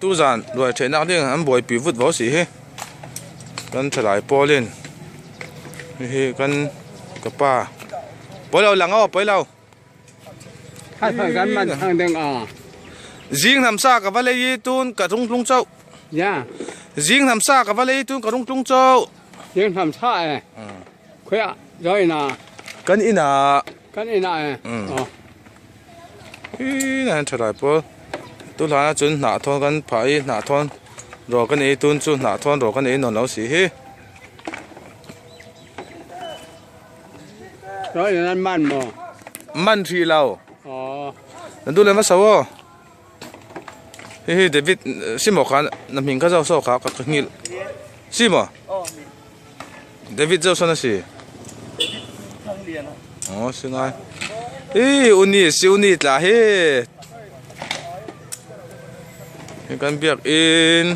tu giàn rồi chạy nào đi ăn buổi bị vứt vào xí he con trở lại po lên he con cặp ba bữa lâu lặng ao bữa lâu hai phần gắn mặt hàng đường riêng làm sao cả vale y tuôn cả trung trung châu dạ riêng làm sao cả vale y tuôn cả trung trung châu riêng làm sao ấy khỏe rồi nè con in à cái này này này trở lại po tu là chun nã thon con phải nã thon rồi con ấy tuôn chun nã thon rồi con ấy nó nấu xí he rồi là man mà man thì lâu tu là mất sao he David sim một khán nằm hình cái dâu sâu khá các nghỉ sim à David dâu sao nó xí xin ai uni si uni là he con việc in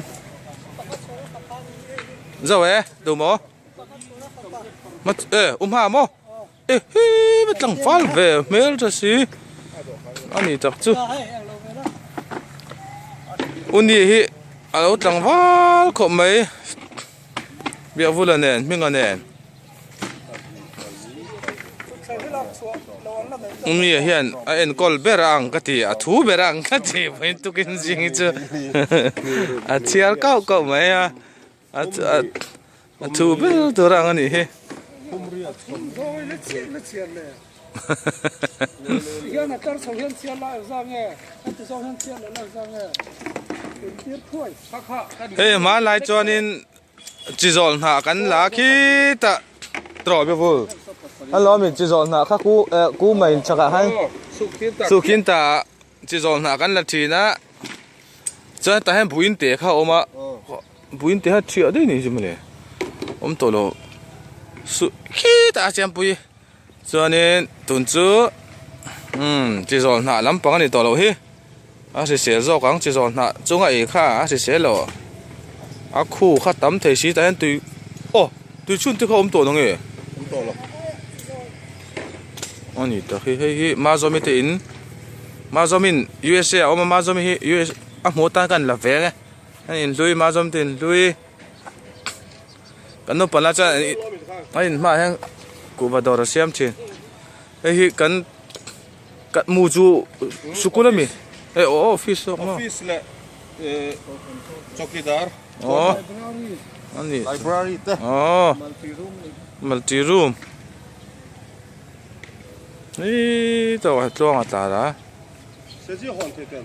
dâu ấy đồ mỏ mất hà mỏ mất lăng phal về mấy cái gì anh ấy chắc chứ uni hi alo lăng phal có mấy việc vui là nè mình là nè uni hiền anh call berang cái gì thu berang cái gì vậy tụi kinh gì chứ chiar cậu mấy thu ber tụi rang anh ấy hey mà lại cho nên chỉ dọn hạ cắn lá khi ta trò bê vô anh lo mình chỉ dọn hạ các cú mình chắc là hay su khiến ta chỉ dọn hạ cắn là thì na cho ta hay buin tệ khao mà buin tệ hết chuyện đấy này chứ mà này tổ lo su khi ta xem bui cho nên tuần trước chỉ dọn hạ lắm bằng này tổ lo hi sẽ xé rau cắn chỉ dọn hạ chỗ ngày khác sẽ xé lo khu khát tắm thấy xí tại tùy tùy chun tùy không tổ nó nghe anh ấy ta hi mazomi thì in mazomin USA ông mazomi hi US mua ta cần là vé nghe anh lui mazom thì lui cần nó bận là cho anh mà hàng cụ vào đó là xem trên hi cần mua chu sukun là mi office là chokidar anh ấy library ta multi room tao hay cho người ta đó sẽ chỉ hoàn thiện